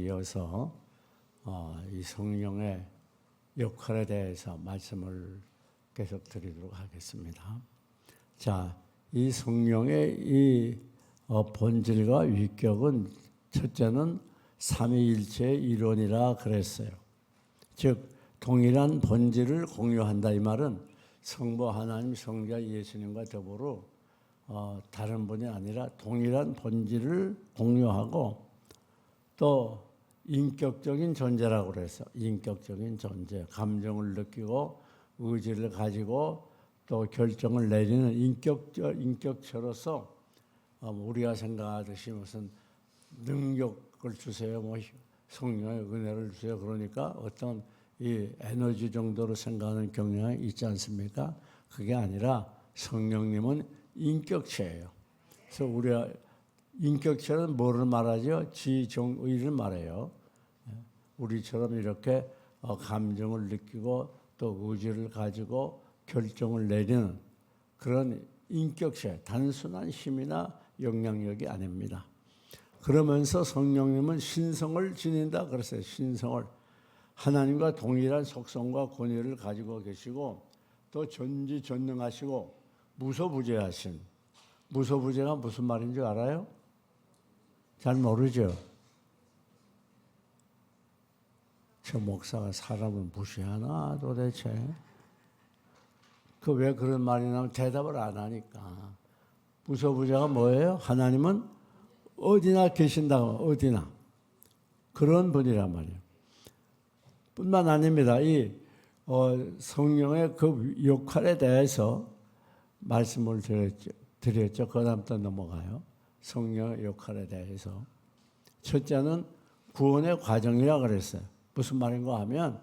이어서 이 성령의 역할에 대해서 말씀을 계속 드리도록 하겠습니다. 자, 이 성령의 이 본질과 위격은 첫째는 삼위일체의 이론이라 그랬어요. 즉 동일한 본질을 공유한다 이 말은 성부 하나님, 성자 예수님과 더불어 다른 분이 아니라 동일한 본질을 공유하고 또 인격적인 존재라고 그래서 인격적인 존재, 감정을 느끼고 의지를 가지고 또 결정을 내리는 인격체로서 우리가 생각하듯이 무슨 능력을 주세요, 뭐 성령의 은혜를 주세요. 그러니까 어떤 이 에너지 정도로 생각하는 경향이 있지 않습니까? 그게 아니라 성령님은 인격체예요. 그래서 우리가 인격체는 뭐를 말하죠? 지정의를 말해요. 우리처럼 이렇게 감정을 느끼고 또 의지를 가지고 결정을 내리는 그런 인격체, 단순한 힘이나 영향력이 아닙니다. 그러면서 성령님은 신성을 지닌다 그랬어요. 신성을. 하나님과 동일한 속성과 권위를 가지고 계시고 또 전지전능하시고 무소부재하신. 무소부재가 무슨 말인 줄 알아요? 잘 모르죠? 저 목사가 사람을 무시하나 도대체? 그 왜 그런 말이 나면 대답을 안 하니까. 무소부재가 뭐예요? 하나님은 어디나 계신다고, 어디나. 그런 분이란 말이에요. 뿐만 아닙니다. 이 성령의 그 역할에 대해서 말씀을 드렸죠. 그 다음부터 넘어가요. 성령의 역할에 대해서. 첫째는 구원의 과정이라고 그랬어요. 무슨 말인가 하면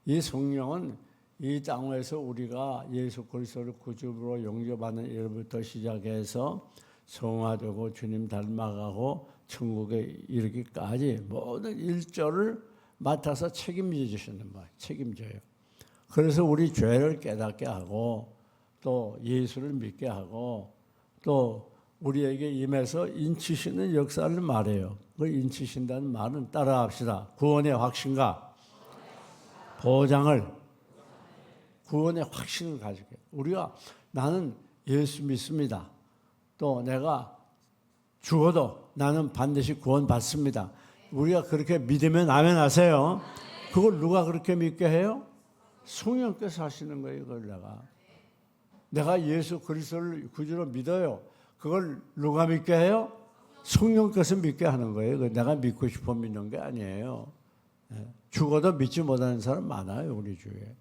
이 성령은 이 땅에서 우리가 예수 그리스도를 구주로 영접하는 일부터 시작해서 성화되고 주님 닮아가고 천국에 이르기까지 모든 일조를 맡아서 책임져 주시는 거예요. 책임져요. 그래서 우리 죄를 깨닫게 하고 또 예수를 믿게 하고 또 우리에게 임해서 인치시는 역사를 말해요. 그 인치신다는 말은 따라합시다. 구원의 확신과 보장을 구원의 확신을 가지게. 우리가 나는 예수 믿습니다. 또 내가 죽어도 나는 반드시 구원받습니다. 우리가 그렇게 믿으면 아멘 하세요. 그걸 누가 그렇게 믿게 해요? 성령께서 하시는 거예요. 그걸 내가 예수 그리스도를 구주로 믿어요. 그걸 누가 믿게 해요? 성령께서 믿게 하는 거예요. 내가 믿고 싶어 믿는 게 아니에요. 죽어도 믿지 못하는 사람 많아요, 우리 주위에.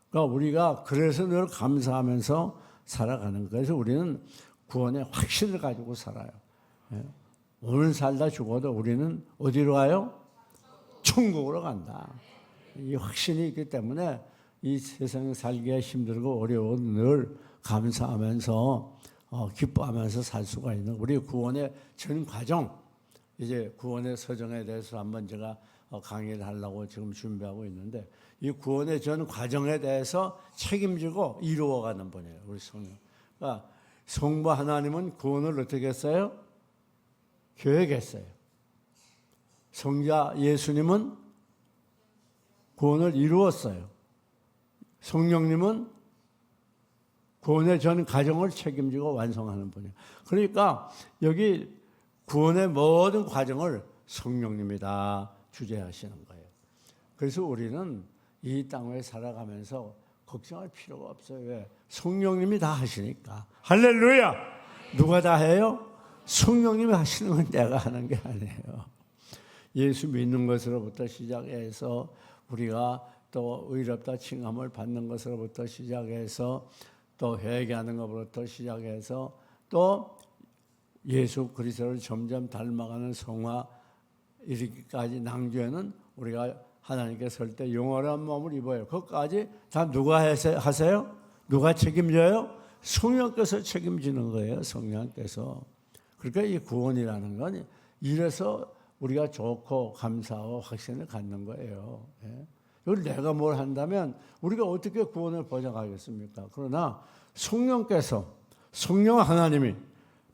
그러니까 우리가 그래서 늘 감사하면서 살아가는 거예요. 그래서 우리는 구원의 확신을 가지고 살아요. 오늘 살다 죽어도 우리는 어디로 가요? 천국으로 간다. 이 확신이 있기 때문에 이 세상에 살기가 힘들고 어려워 늘 감사하면서 기뻐하면서 살 수가 있는 우리 구원의 전 과정, 이제 구원의 서정에 대해서 한번 제가 강의를 하려고 지금 준비하고 있는데 이 구원의 전 과정에 대해서 책임지고 이루어가는 분이에요. 우리 성령. 그러니까 성부 하나님은 구원을 어떻게 했어요? 계획했어요. 성자 예수님은 구원을 이루었어요. 성령님은 구원의 전 과정을 책임지고 완성하는 분이에요. 그러니까 여기 구원의 모든 과정을 성령님이 다 주재하시는 거예요. 그래서 우리는 이 땅에 살아가면서 걱정할 필요가 없어요. 왜? 성령님이 다 하시니까. 할렐루야! 누가 다 해요? 성령님이 하시는 건 내가 하는 게 아니에요. 예수 믿는 것으로부터 시작해서 우리가 또 의롭다 칭함을 받는 것으로부터 시작해서 또 회개하는 것부터 시작해서 또 예수 그리스도를 점점 닮아가는 성화 이르기까지 낭주에는 우리가 하나님께 설 때 영원한 몸을 입어요. 그것까지 다 누가 하세요? 누가 책임져요? 성령께서 책임지는 거예요. 성령께서. 그러니까 이 구원이라는 건 이래서 우리가 좋고 감사하고 확신을 갖는 거예요. 이걸 내가 뭘 한다면 우리가 어떻게 구원을 보장하겠습니까? 그러나 성령께서, 성령 하나님이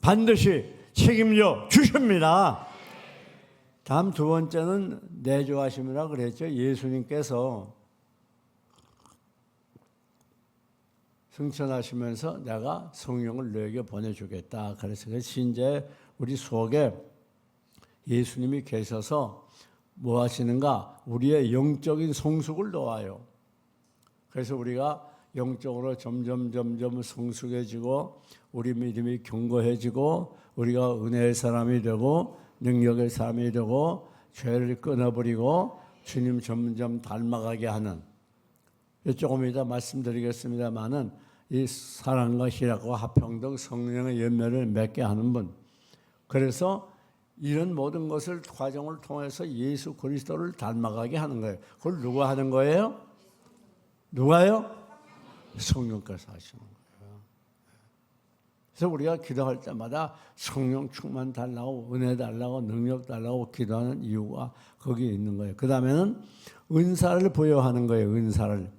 반드시 책임져 주십니다. 다음 두 번째는 내주하심이라 그랬죠. 예수님께서 승천하시면서 내가 성령을 너에게 보내주겠다. 그래서 그 신자의 우리 속에 예수님이 계셔서 뭐 하시는가? 우리의 영적인 성숙을 도와요. 그래서 우리가 영적으로 점점 성숙해지고 우리 믿음이 견고해지고 우리가 은혜의 사람이 되고 능력의 사람이 되고 죄를 끊어버리고 주님 점점 닮아가게 하는, 조금 이따 말씀드리겠습니다마는 이 사랑과 희락과 화평등 성령의 열매를 맺게 하는 분. 그래서 이런 모든 것을 과정을 통해서 예수 그리스도를 닮아가게 하는 거예요. 그걸 누가 하는 거예요? 누가요? 성령께서 하시는 거예요. 그래서 우리가 기도할 때마다 성령 충만 달라고, 은혜 달라고, 능력 달라고 기도하는 이유가 거기에 있는 거예요. 그 다음에는 은사를 부여하는 거예요. 은사를.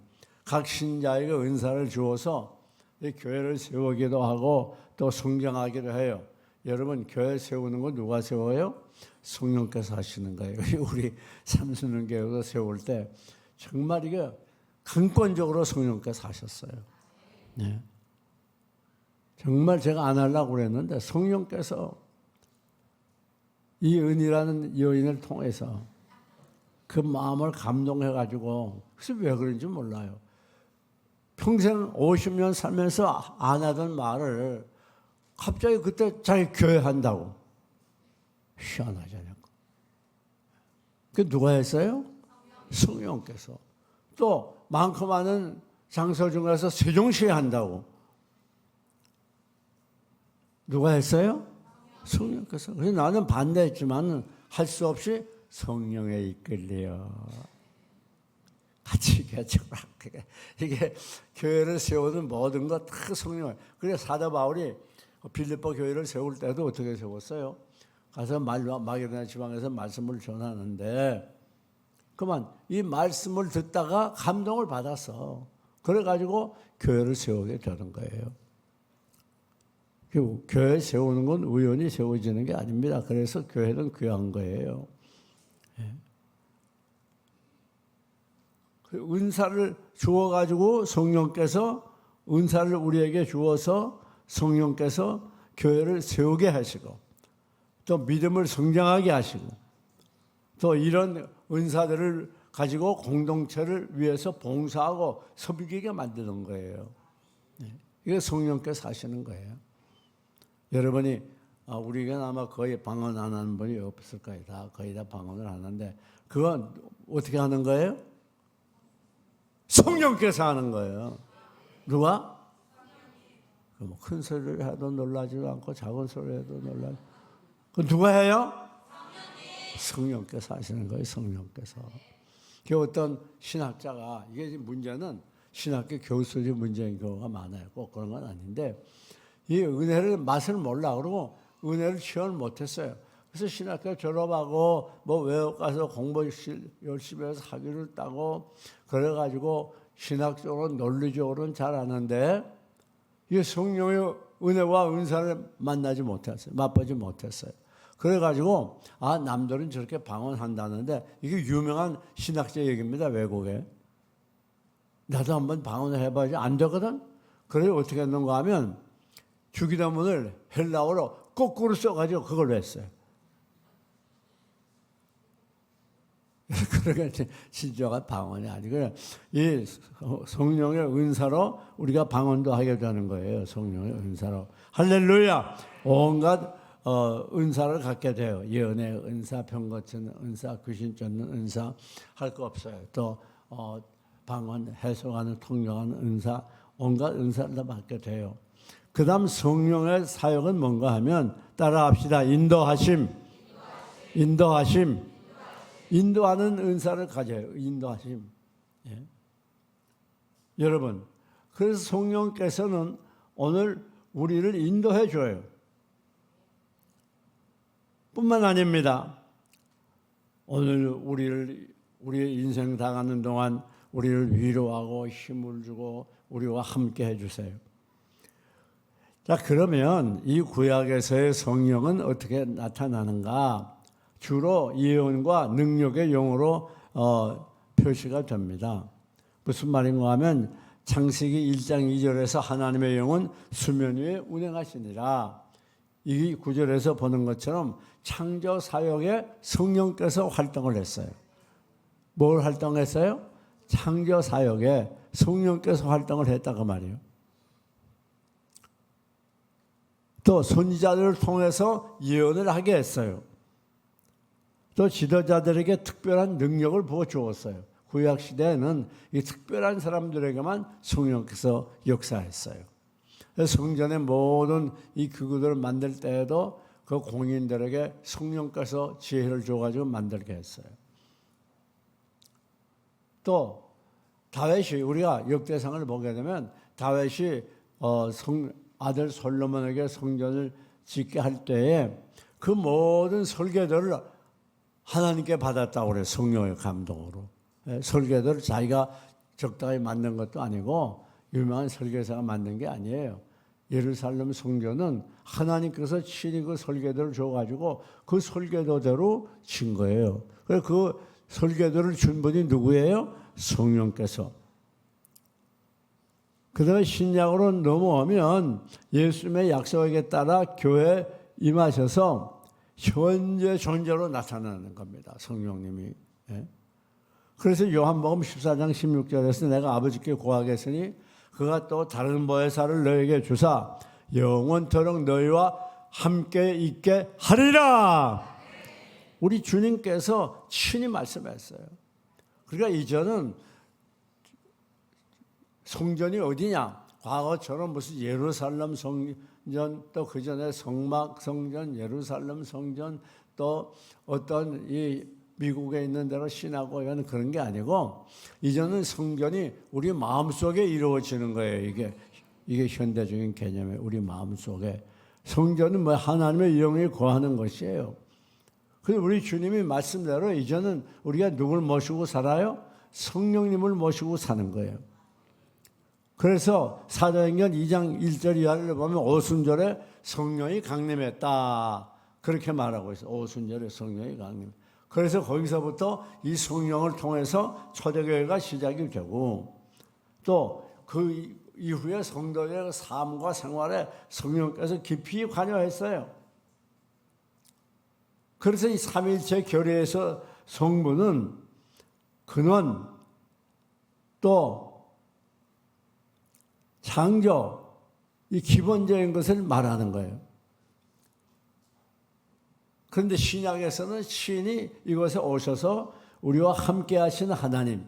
각 신자에게 은사를 주어서 이 교회를 세우기도 하고 또 성장하기도 해요. 여러분, 교회 세우는 거 누가 세워요? 성령께서 하시는 거예요. 우리 삼순교회도 세울 때 정말 이게 강권적으로 성령께서 하셨어요. 네. 정말 제가 안 하려고 그랬는데 성령께서 이 은이라는 여인을 통해서 그 마음을 감동해가지고, 그래서 왜 그런지 몰라요. 평생 50년 살면서 안 하던 말을 갑자기 그때 자기 교회 한다고. 희한하잖아요. 그 누가 했어요? 성령께서. 또 많고 많은 장소 중에서 세종시에 한다고. 누가 했어요? 성령께서. 그래서 나는 반대했지만 할 수 없이 성령에 이끌려요. 같이 이게 교회를 세우는 모든 것 다 성령. 그래서 사도 바울이 빌립보 교회를 세울 때도 어떻게 세웠어요? 가서 마게도냐 지방에서 말씀을 전하는데 그만 이 말씀을 듣다가 감동을 받았어. 그래가지고 교회를 세우게 되는 거예요. 교회 세우는 건 우연히 세워지는 게 아닙니다. 그래서 교회는 귀한 거예요. 은사를 주어가지고 성령께서 은사를 우리에게 주어서 성령께서 교회를 세우게 하시고 또 믿음을 성장하게 하시고 또 이런 은사들을 가지고 공동체를 위해서 봉사하고 섬기게 만드는 거예요. 이게 성령께서 하시는 거예요. 여러분이 우리가 아마 거의 방언 안 하는 분이 없을 거예요. 거의 다 방언을 하는데 그건 어떻게 하는 거예요? 성령께서 하는 거예요. 누가? 큰 소리를 해도 놀라지도 않고 작은 소리를 해도 놀라지. 그건 누가 해요? 성령께서 하시는 거예요. 성령께서. 그 어떤 신학자가 이게 문제는 신학교 교수들이 문제인 경우가 많아요. 꼭 그런 건 아닌데 이 은혜를 맛을 몰라 그러고 은혜를 체험을 못했어요. 그래서 신학교 졸업하고 뭐 외국 가서 공부 열심히 해서 학위를 따고 그래가지고 신학적으로 논리적으로는 잘 아는데 이 성령의 은혜와 은사를 만나지 못했어요. 맛보지 못했어요. 그래가지고 남들은 저렇게 방언한다는데 이게 유명한 신학자 얘기입니다. 외국에. 나도 한번 방언을 해봐야지. 안 되거든. 그래서 어떻게 했는가 하면 주기도문을 헬라어로 거꾸로 써가지고 그걸로 했어요. 그러니까 진정한 방언이 아니고 이 성령의 은사로 우리가 방언도 하게 되는 거예요. 성령의 은사로. 할렐루야. 온갖 은사를 갖게 돼요. 예언의 은사, 병 고치는 은사, 귀신 쫓는 은사 할 거 없어요. 또 방언, 해석하는, 통역하는 은사, 온갖 은사를 다 받게 돼요. 그 다음 성령의 사역은 뭔가 하면 따라합시다. 인도하심. 인도하는 은사를 가져요. 인도하심. 예. 여러분, 그래서 성령께서는 오늘 우리를 인도해 줘요. 뿐만 아닙니다. 오늘 우리의 인생 당하는 동안 우리를 위로하고 힘을 주고 우리와 함께 해주세요. 자, 그러면 이 구약에서의 성령은 어떻게 나타나는가? 주로 예언과 능력의 용어로 표시가 됩니다. 무슨 말인가 하면 창세기 1장 2절에서 하나님의 영은 수면 위에 운행하시니라. 이 구절에서 보는 것처럼 창조 사역에 성령께서 활동을 했어요. 뭘 활동했어요? 창조 사역에 성령께서 활동을 했다고 말이에요. 또 선지자들을 통해서 예언을 하게 했어요. 또 지도자들에게 특별한 능력을 부어 주었어요. 구약 시대에는 이 특별한 사람들에게만 성령께서 역사했어요. 성전의 모든 이 기구들을 만들 때에도 그 공인들에게 성령께서 지혜를 줘가지고 만들게 했어요. 또 다윗이 우리가 역대상을 보게 되면 다윗이 아들 솔로몬에게 성전을 짓게 할 때에 그 모든 설계들을 하나님께 받았다고 그래요. 성령의 감동으로. 설계들을 자기가 적당히 만든 것도 아니고 유명한 설계사가 만든 게 아니에요. 예루살렘 성전은 하나님께서 친히 그 설계도를 줘가지고 그 설계도대로 진 거예요. 그래서 그 설계도를 준 분이 누구예요? 성령께서. 그다음에 신약으로 넘어오면 예수님의 약속에 따라 교회에 임하셔서 현재 존재로 나타나는 겁니다. 성령님이. 그래서 요한복음 14장 16절에서 내가 아버지께 구하겠으니 그가 또 다른 보혜사를 너에게 주사 영원토록 너희와 함께 있게 하리라. 우리 주님께서 친히 말씀했어요. 그러니까 이제는 성전이 어디냐? 과거처럼 무슨 예루살렘 성전 또 그 전에 성막 성전, 예루살렘 성전 또 어떤 이 미국에 있는 대로 시나고가는 그런 게 아니고 이제는 성전이 우리 마음속에 이루어지는 거예요. 이게 현대적인 개념이에요. 우리 마음속에. 성전은 뭐 하나님의 영이 거하는 것이에요. 그래서 우리 주님이 말씀대로 이제는 우리가 누굴 모시고 살아요? 성령님을 모시고 사는 거예요. 그래서 사도행전 2장 1절 이하를 보면 오순절에 성령이 강림했다. 그렇게 말하고 있어요. 오순절에 성령이 강림. 그래서 거기서부터 이 성령을 통해서 초대교회가 시작이 되고 또 그 이후에 성도들의 삶과 생활에 성령께서 깊이 관여했어요. 그래서 이 삼위일체 교리에서 성부는 근원 또 창조 이 기본적인 것을 말하는 거예요. 그런데 신약에서는 신이 이곳에 오셔서 우리와 함께 하시는 하나님,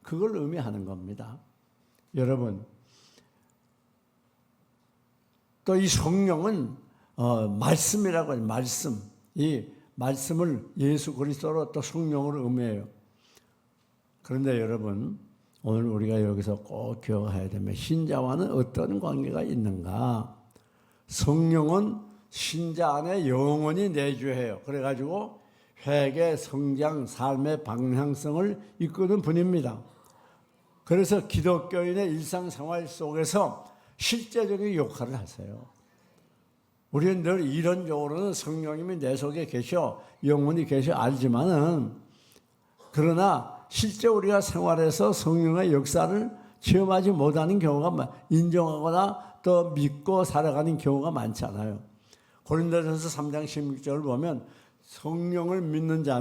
그걸 의미하는 겁니다. 여러분, 또 이 성령은 말씀이라고 해요. 말씀. 이 말씀을 예수 그리스도로 또 성령으로 의미해요. 그런데 여러분, 오늘 우리가 여기서 꼭 기억해야 되면 신자와는 어떤 관계가 있는가? 성령은 신자 안에 영원히 내주해요. 그래가지고 회개, 성장, 삶의 방향성을 이끄는 분입니다. 그래서 기독교인의 일상생활 속에서 실제적인 역할을 하세요. 우리는 늘 이론적으로는 성령님이 내 속에 계셔, 영원히 계셔 알지만은 그러나 실제 우리가 생활에서 성령의 역사를 체험하지 못하는 경우가 인정하거나 또 믿고 살아가는 경우가 많지 않아요. 고린도전서 3장 16절을 보면 성령을 믿는 자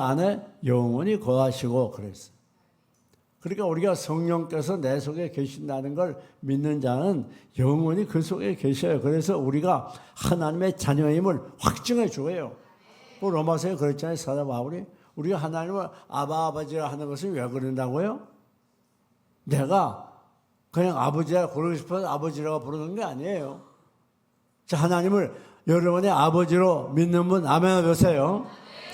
안에 영원히 거하시고 그랬어요. 그러니까 우리가 성령께서 내 속에 계신다는 걸 믿는 자는 영원히 그 속에 계셔요. 그래서 우리가 하나님의 자녀임을 확증해 줘요. 로마서에 그랬잖아요. 사도 바울이 우리가 하나님을 아버지라 하는 것은 왜 그런다고요? 내가 그냥 아버지라 부르고 싶어서 아버지라고 부르는 게 아니에요. 자, 하나님을 여러분의 아버지로 믿는 분 아멘 해보세요.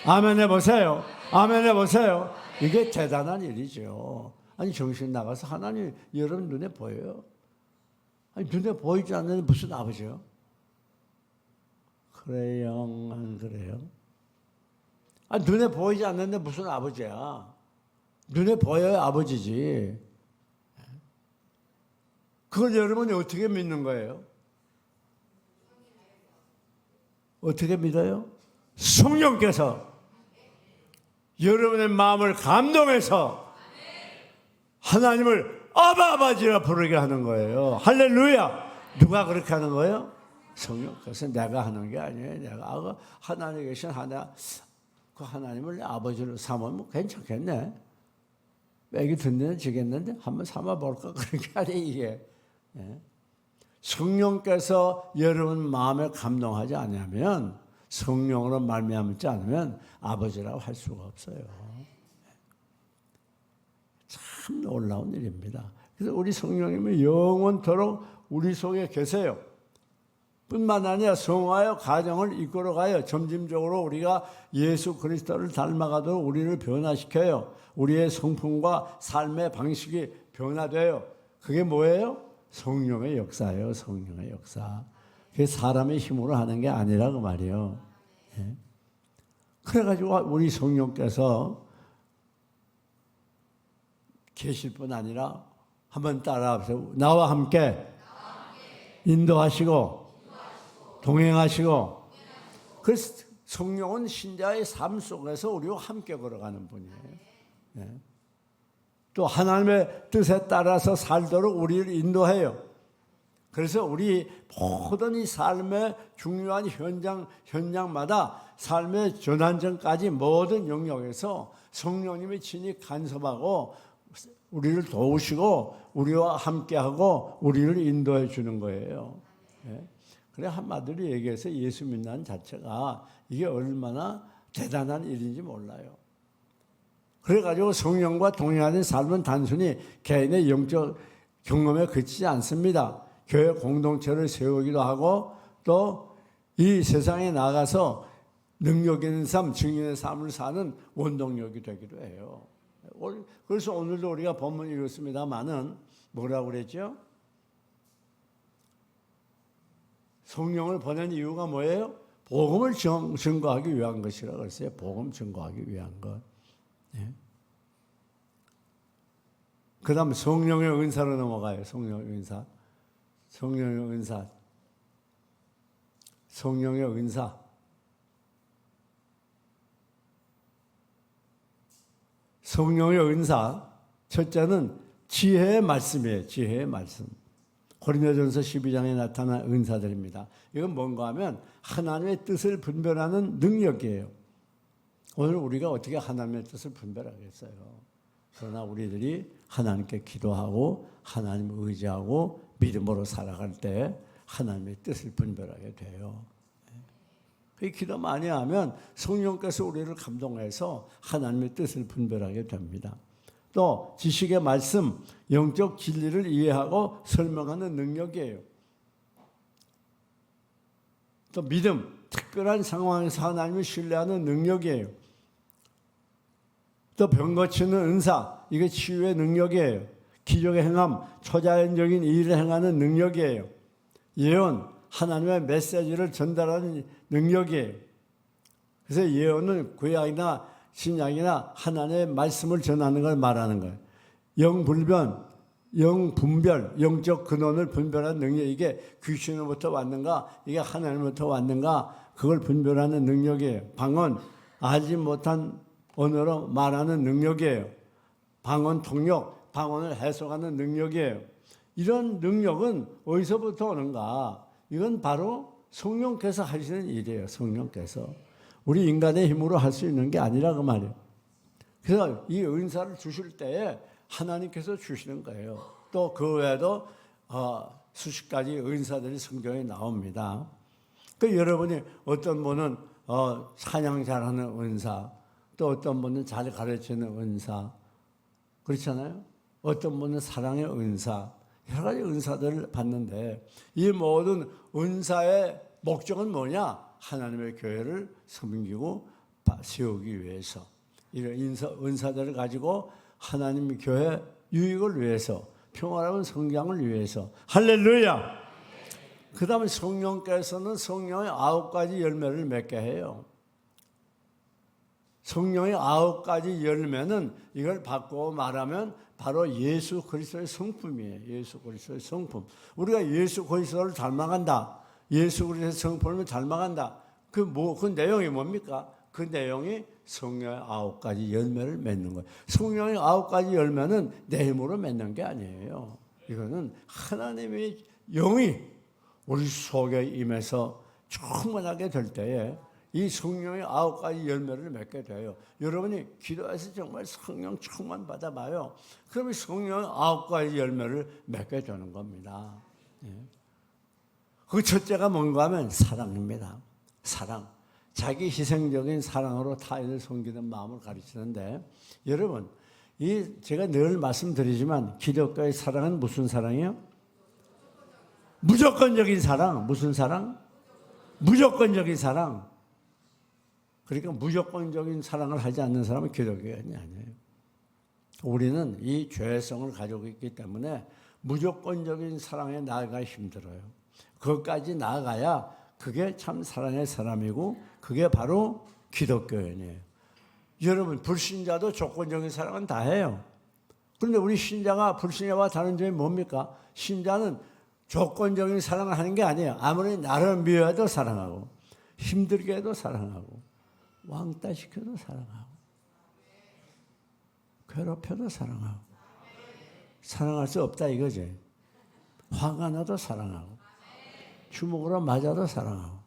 아멘 해보세요. 아멘 해보세요. 이게 대단한 일이죠. 아니 정신 나가서 하나님 여러분 눈에 보여요. 아니 눈에 보이지 않는 무슨 아버지요? 그래요? 안 그래요? 아니 눈에 보이지 않는데 무슨 아버지야? 눈에 보여야 아버지지. 그걸 여러분이 어떻게 믿는 거예요? 어떻게 믿어요? 성령께서 여러분의 마음을 감동해서 하나님을 아버지라 부르게 하는 거예요. 할렐루야. 누가 그렇게 하는 거예요? 성령께서. 내가 하는 게 아니에요. 내가 하나님에 계신 그 하나님을 내 아버지로 삼으면 괜찮겠네. 애기 듣는 지겠는데 한번 삼아볼까? 그렇게 하네 이게. 성령께서 여러분 마음에 감동하지 않으면, 성령으로 말미암지 않으면 아버지라고 할 수가 없어요. 참 놀라운 일입니다. 그래서 우리 성령님은 영원토록 우리 속에 계세요. 뿐만 아니라 성화여 가정을 이끌어가요. 점진적으로 우리가 예수 그리스도를 닮아가도록 우리를 변화시켜요. 우리의 성품과 삶의 방식이 변화돼요. 그게 뭐예요? 성령의 역사예요. 성령의 역사. 그게 사람의 힘으로 하는 게 아니라고 말이에요. 그래가지고 우리 성령께서 계실 뿐 아니라 한번 따라하세요. 나와 함께 인도하시고 동행하시고. 그래서 성령은 신자의 삶 속에서 우리와 함께 걸어가는 분이에요. 또 하나님의 뜻에 따라서 살도록 우리를 인도해요. 그래서 우리 모든 이 삶의 중요한 현장마다 삶의 전환점까지 모든 영역에서 성령님이 친히 간섭하고 우리를 도우시고 우리와 함께하고 우리를 인도해 주는 거예요. 그래 한마디로 얘기해서 예수 믿는 자체가 이게 얼마나 대단한 일인지 몰라요. 그래가지고 성령과 동행하는 삶은 단순히 개인의 영적 경험에 그치지 않습니다. 교회 공동체를 세우기도 하고 또 이 세상에 나가서 능력 있는 삶, 증인의 삶을 사는 원동력이 되기도 해요. 그래서 오늘도 우리가 본문 읽었습니다마는 뭐라고 그랬죠? 성령을 보낸 이유가 뭐예요? 복음을 증거하기 위한 것이라고 그랬어요. 복음 증거하기 위한 것. 그 다음 성령의 은사로 넘어가요. 성령의 은사. 성령의 은사. 성령의 은사. 성령의 은사. 첫째는 지혜의 말씀이에요. 지혜의 말씀. 고린도전서 12장에 나타난 은사들입니다. 이건 뭔가 하면 하나님의 뜻을 분별하는 능력이에요. 오늘 우리가 어떻게 하나님의 뜻을 분별하겠어요? 그러나 우리들이 하나님께 기도하고 하나님을 의지하고 믿음으로 살아갈 때 하나님의 뜻을 분별하게 돼요. 그 기도 많이 하면 성령께서 우리를 감동해서 하나님의 뜻을 분별하게 됩니다. 또 지식의 말씀, 영적 진리를 이해하고 설명하는 능력이에요. 또 믿음, 특별한 상황에서 하나님을 신뢰하는 능력이에요. 또 병 고치는 은사, 이게 치유의 능력이에요. 기적의 행함, 초자연적인 일을 행하는 능력이에요. 예언, 하나님의 메시지를 전달하는 능력이에요. 그래서 예언은 구약이나 신약이나 하나님의 말씀을 전하는 걸 말하는 거예요. 영불변, 영분별, 영적 근원을 분별하는 능력, 이게 귀신으로부터 왔는가, 이게 하나님으로부터 왔는가, 그걸 분별하는 능력이에요. 방언, 알지 못한 언어로 말하는 능력이에요. 방언 통역, 방언을 해석하는 능력이에요. 이런 능력은 어디서부터 오는가? 이건 바로 성령께서 하시는 일이에요. 성령께서. 우리 인간의 힘으로 할 수 있는 게 아니라 그 말이에요. 그래서 이 은사를 주실 때에 하나님께서 주시는 거예요. 또 그 외에도 수십 가지 은사들이 성경에 나옵니다. 그 여러분이 어떤 분은 찬양 잘하는 은사, 또 어떤 분은 잘 가르치는 은사, 그렇잖아요. 어떤 분은 사랑의 은사, 여러 가지 은사들을 받는데 이 모든 은사의 목적은 뭐냐? 하나님의 교회를 섬기고 세우기 위해서, 이런 은사들을 가지고 하나님의 교회 유익을 위해서, 평화로운 성장을 위해서. 할렐루야. 그 다음에 성령께서는 성령의 9가지 열매를 맺게 해요. 성령의 9가지 열매는 이걸 바꾸어 말하면 바로 예수 그리스도의 성품이에요. 예수 그리스도의 성품. 우리가 예수 그리스도를 닮아간다, 예수 그리스도의 성품을 닮아간다, 그 내용이 뭡니까? 그 내용이 성령의 9가지 열매를 맺는 거예요. 성령의 9가지 열매는 내 힘으로 맺는 게 아니에요. 이거는 하나님의 영이 우리 속에 임해서 충만하게 될 때에 이 성령의 9가지 열매를 맺게 돼요. 여러분이 기도해서 정말 성령 충만 받아봐요. 그러면 성령의 9가지 열매를 맺게 되는 겁니다. 그 첫째가 뭔가 하면 사랑입니다. 사랑. 자기 희생적인 사랑으로 타인을 섬기는 마음을 가르치는데, 여러분, 제가 늘 말씀드리지만 기독교의 사랑은 무슨 사랑이요? 무조건적인 사랑. 무슨 사랑? 무조건적인 사랑. 그러니까 무조건적인 사랑을 하지 않는 사람은 기독교인이 아니에요. 우리는 이 죄성을 가지고 있기 때문에 무조건적인 사랑에 나아가기 힘들어요. 그것까지 나아가야 그게 참 사랑의 사람이고 그게 바로 기독교인이에요. 여러분, 불신자도 조건적인 사랑은 다 해요. 그런데 우리 신자가 불신자와 다른 점이 뭡니까? 신자는 조건적인 사랑을 하는 게 아니에요. 아무리 나를 미워해도 사랑하고 힘들게 해도 사랑하고 왕따 시켜도 사랑하고 괴롭혀도 사랑하고 사랑할 수 없다 이거지. 화가 나도 사랑하고 주먹으로 맞아도 사랑하고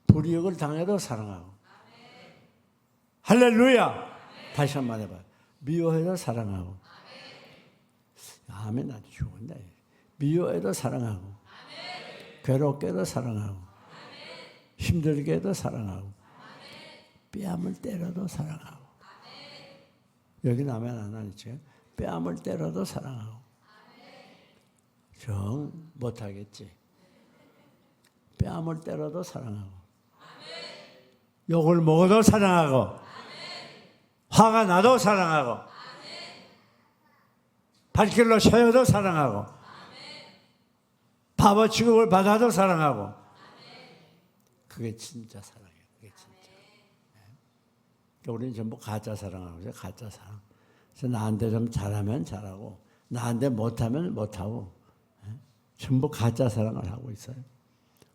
불이익을 당해도 사랑하고 할렐루야. 다시 한 번 해봐요. 미워해도 사랑하고 아멘. 아주 좋은데 미워해도 사랑하고 괴롭게 해도 사랑하고 힘들게 해도 사랑하고 뺨을 때려도 사랑하고 여기는 아멘 안 하죠. 뺨을 때려도 사랑하고 정 못하겠지. 뺨을 때려도 사랑하고 욕을 먹어도 사랑하고 화가 나도 사랑하고 발길로 세워도 사랑하고 바보 취급을 받아도 사랑하고 그게 진짜 사랑이에요. 그게 진짜. 그러니까 우리는 전부 가짜 사랑하고 있어요. 가짜 사랑. 그래서 나한테 좀 잘하면 잘하고 나한테 못하면 못하고 전부 가짜 사랑을 하고 있어요.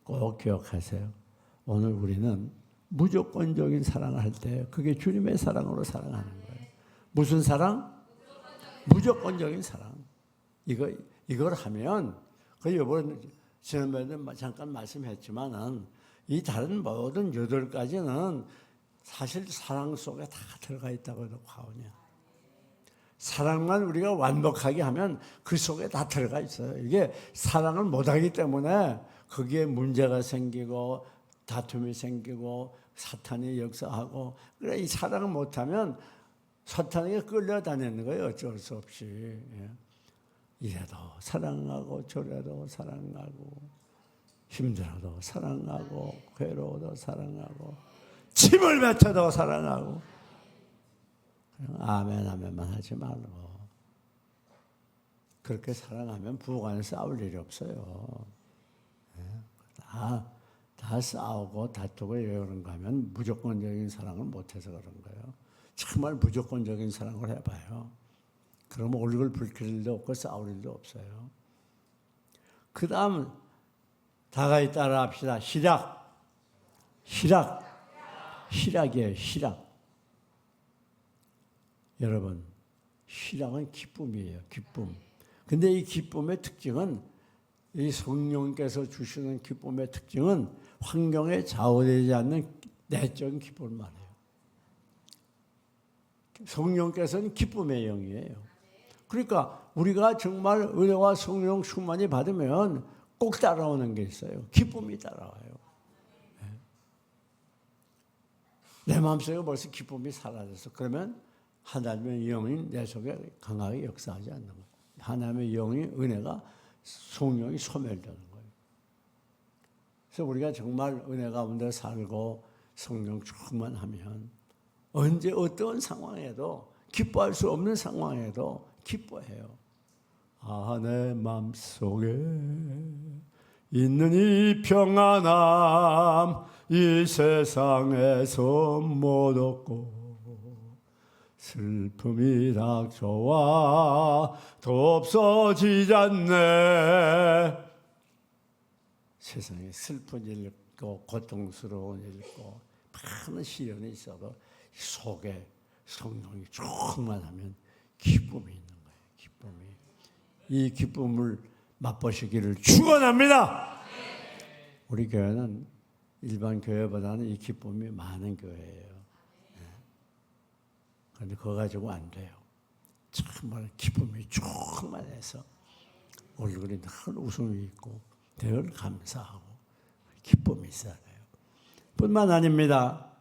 꼭 기억하세요. 오늘 우리는 무조건적인 사랑을 할 때 그게 주님의 사랑으로 사랑하는 거예요. 무슨 사랑? 무조건적인 사랑. 이걸 하면 그 이번 지난번에 잠깐 말씀했지만은 이 다른 모든 8가지는 사실 사랑 속에 다 들어가 있다고 해도 과언이야. 사랑만 우리가 완벽하게 하면 그 속에 다 들어가 있어요. 이게 사랑을 못하기 때문에 거기에 문제가 생기고 다툼이 생기고 사탄이 역사하고 그래 이 사랑을 못하면 사탄에게 끌려다니는 거예요. 어쩔 수 없이. 이래도 사랑하고 저래도 사랑하고 힘들어도 사랑하고 괴로워도 사랑하고 침을 뱉어도 사랑하고 아멘 아멘만 하지 말고 그렇게 사랑하면 부부간에 싸울 일이 없어요. 다 싸우고 다투고 이런가 하면 무조건적인 사랑을 못해서 그런 거예요. 정말 무조건적인 사랑을 해봐요. 그러면 얼굴 붉힐 일도 없고 싸울 일도 없어요. 그 다음 다가이 따라 합시다. 희락이에요. 희락. 여러분, 희락은 기쁨이에요. 기쁨. 근데 이 기쁨의 특징은 이 성령께서 주시는 기쁨의 특징은 환경에 좌우되지 않는 내적인 기쁨을 말해요. 성령께서는 기쁨의 영이에요. 그러니까 우리가 정말 은혜와 성령 충만히 받으면 꼭 따라오는 게 있어요. 기쁨이 따라와요. 내 마음속에 벌써 기쁨이 사라졌어. 그러면 하나님의 영이 내 속에 강하게 역사하지 않는 거예요. 하나님의 영이 은혜가 성령이 소멸되는 거예요. 그래서 우리가 정말 은혜 가운데 살고 성령 충만하면 언제 어떤 상황에도 기뻐할 수 없는 상황에도 기뻐해요. 내 마음속에 있는 이 평안함 이 세상에서 못 얻고 슬픔이 닥쳐와 더 없어지지 않네. 세상에 슬픈 일 있고 고통스러운 일 있고 많은 시련이 있어도 속에 성령이 충만하면 기쁨이 있는 거예요. 기쁨이. 이 기쁨을 맛보시기를 축원합니다. 우리 교회는 일반 교회보다는 이 기쁨이 많은 교회예요. 그런데 그거 가지고 안 돼요. 정말 기쁨이 충만해서 얼굴이 늘 웃음이 있고 늘 감사하고 기쁨이 있어야 돼요. 뿐만 아닙니다.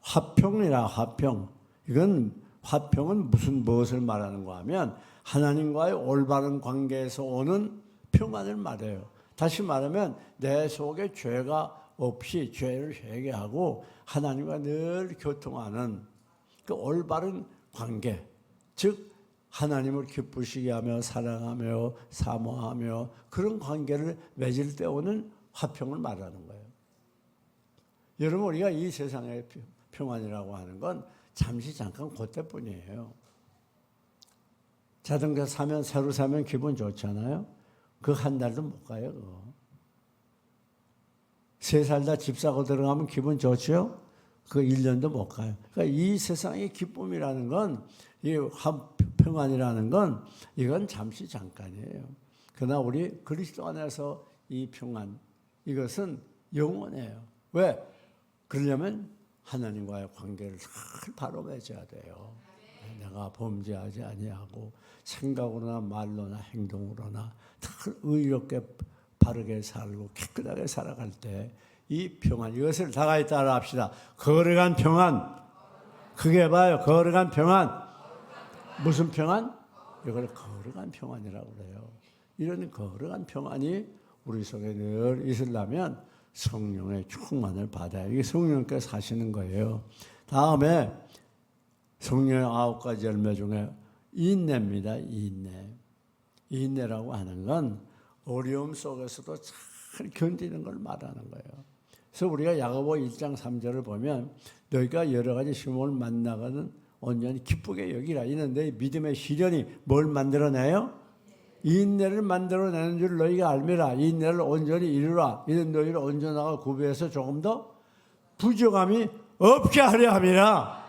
화평이라 화평. 이건 화평은 무엇을 말하는 거 하면 하나님과의 올바른 관계에서 오는 평안을 말해요. 다시 말하면 내 속에 죄가 없이 죄를 회개하고 하나님과 늘 교통하는 그 올바른 관계, 즉 하나님을 기쁘시게 하며 사랑하며 사모하며 그런 관계를 맺을 때 오는 화평을 말하는 거예요. 여러분, 우리가 이 세상의 평안이라고 하는 건 잠시 잠깐 그때뿐이에요. 자동차 사면 새로 사면 기분 좋잖아요. 그 한 달도 못 가요. 그거. 3살 다 집 사고 들어가면 기분 좋죠? 그 1년도 못 가요. 그러니까 이 세상의 기쁨이라는 건, 이 평안이라는 건 이건 잠시 잠깐이에요. 그러나 우리 그리스도 안에서 이 평안, 이것은 영원해요. 왜? 그러려면 하나님과의 관계를 잘 바로 맺어야 돼요. 내가 범죄하지 아니하고 생각으로나 말로나 행동으로나 늘 의롭게 바르게 살고 깨끗하게 살아갈 때 이 평안, 이것을 다 같이 따라 합시다. 거룩한 평안. 그게 봐요. 거룩한 평안. 무슨 평안? 이걸 거룩한 평안이라고 그래요. 이런 거룩한 평안이 우리 속에 늘 있으려면 성령의 충만을 받아야 이게 성령께서 사시는 거예요. 다음에 성령의 9가지 열매 중에 인내입니다. 인내라고 하는 건 어려움 속에서도 잘 견디는 걸 말하는 거예요. 그래서 우리가 야고보 1장 3절을 보면 너희가 여러 가지 시험을 만나거든 온전히 기쁘게 여기라. 이는 너희 믿음의 시련이 뭘 만들어내요? 인내를 만들어내는 줄 너희가 알미라. 인내를 온전히 이루라. 이는 너희를 온전하고 구비해서 조금 더 부정함이 없게 하려 함이라.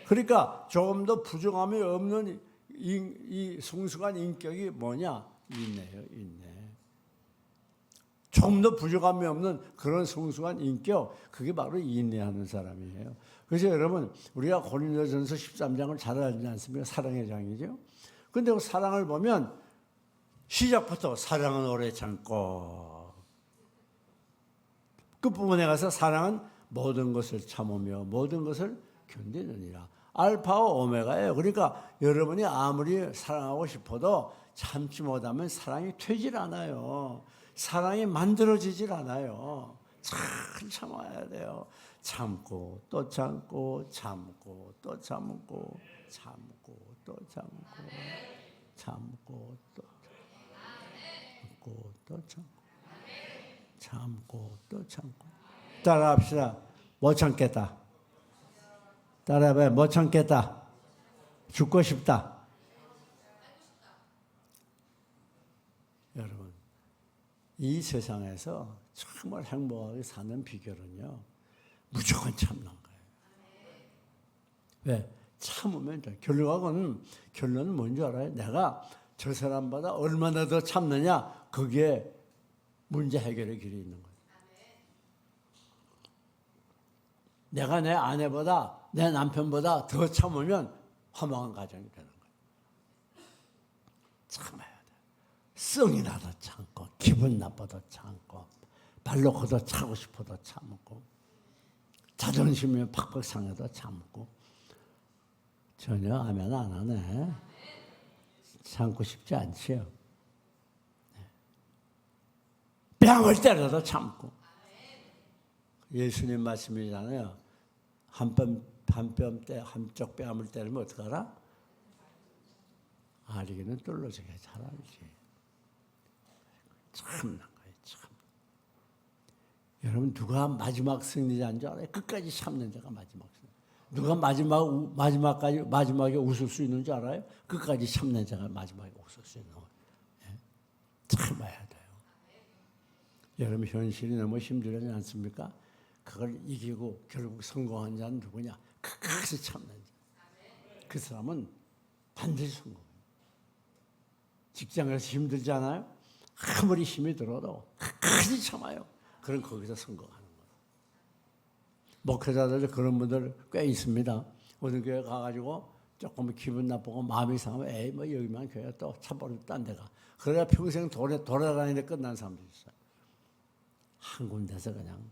그러니까 조금 더 부정함이 없는 이 성숙한 인격이 뭐냐? 인내예요. 인내. 조금 더 부족함이 없는 그런 성숙한 인격, 그게 바로 인내하는 사람이에요. 그래서 여러분, 우리가 고린도전서 13장을 잘 알지 않습니까? 사랑의 장이죠. 그런데 그 사랑을 보면 시작부터 사랑은 오래 참고, 끝부분에 가서 사랑은 모든 것을 참으며 모든 것을 견디느니라. 알파와 오메가예요. 그러니까 여러분이 아무리 사랑하고 싶어도 참지 못하면 사랑이 되질 않아요. 사랑이 만들어지질 않아요. 잘 참아야 돼요. 참고 또 참고 참고 또 참고 참고 또 참고 참고 또 참고 또 참고 참고 또 참고. 따라합시다. 못 참겠다. 따라해봐요. 못 참겠다. 죽고 싶다. 여러분, 이 세상에서 정말 행복하게 사는 비결은요, 무조건 참는 거예요. 왜? 참으면 돼. 결론은 뭔지 알아요? 내가 저 사람보다 얼마나 더 참느냐, 거기에 문제 해결의 길이 있는 거예요. 내가 내 아내보다, 내 남편보다 더 참으면 화목한 가정이 되는 거예요. 참아야 돼. 성이 나도 참고, 기분 나빠도 참고, 발로 걷어 차고 싶어도 참고, 자존심이 팍팍 상해도 참고. 전혀 아멘 안 하네. 참고 싶지 않지요. 뺨을 때려도 참고. 예수님 말씀이잖아요. 한쪽 뺨을 때리면 어떡하라? 아리기는 뚫어지게 잘 알지. 참는 거예요, 참. 여러분, 누가 마지막 승리자인 줄 알아요? 끝까지 참는 자가 마지막 승리. 누가 마지막에 웃을 수 있는 줄 알아요? 끝까지 참는 자가 마지막에 웃을 수 있는 거예요. 참아야 돼요. 여러분 현실이 너무 힘들지 않습니까? 그걸 이기고 결국 성공한 자는 누구냐? 끝까지 참는 자. 그 사람은 반드시 성공해요. 직장에서 힘들지 않아요? 아무리 힘이 들어도 끝까지 참아요. 그럼 거기서 성공하는 거예요. 목회자들 그런 분들 꽤 있습니다. 어느 교회 가가지고 조금 기분 나쁘고 마음이 상하면 에이 뭐 여기만 교회 또 차버리고 딴 데가. 그래야 평생 돌아다니는데 끝난 사람도 있어요. 한 군데서 그냥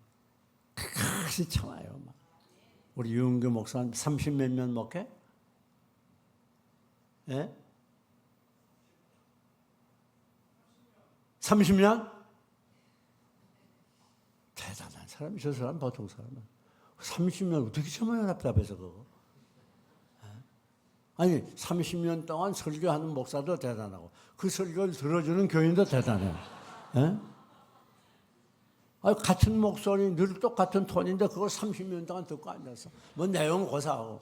끝까지 참아요. 막. 우리 유은교 목사 30 몇 년 목회? 예? 30년? 대단한 사람이 저 사람 보통 사람은 30년 어떻게 참아요? 답답해서 그거. 아니 30년 동안 설교하는 목사도 대단하고 그 설교를 들어주는 교인도 대단해요. 예? 아니, 같은 목소리 늘 똑같은 톤인데 그걸 30년 동안 듣고 앉았어. 뭐 내용 고사하고.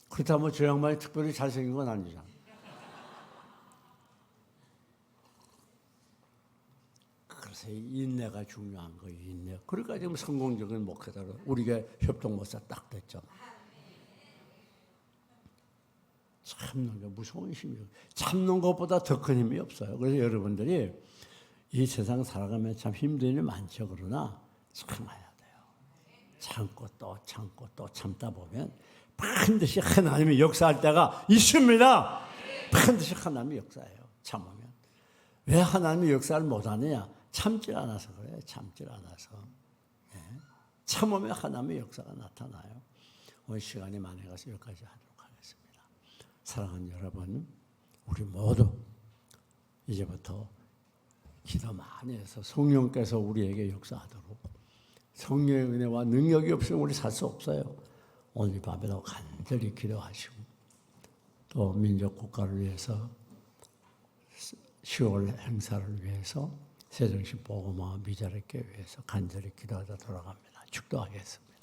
그렇다면 저 양반이 특별히 잘생긴 건 아니잖아. 그래서 인내가 중요한 거예요. 인내. 그러니까 지금 성공적인 목회자로 우리가 협동목사 딱 됐죠. 참는 게 무서운 힘이에요. 참는 것보다 더 큰 힘이 없어요. 그래서 여러분들이 이 세상 살아가면 참 힘든 일이 많죠. 그러나 참아야 돼요. 참고 또 참고 또 참다 보면 반드시 하나님이 역사할 때가 있습니다. 반드시 하나님이 역사해요. 참으면. 왜 하나님이 역사를 못하느냐? 참질 않아서 그래요. 참질 않아서. 네. 참으면 하나님의 역사가 나타나요. 오늘 시간이 많이 가서 여기까지 하도록 하겠습니다. 사랑하는 여러분, 우리 모두 이제부터 기도 많이 해서 성령께서 우리에게 역사하도록 성령의 은혜와 능력이 없으면 우리 살 수 없어요. 오늘 밤에도 간절히 기도하시고 또 민족 국가를 위해서 10월 행사를 위해서 세정식 보고마 미자립교 위해서 간절히 기도하다 돌아갑니다. 축도하겠습니다.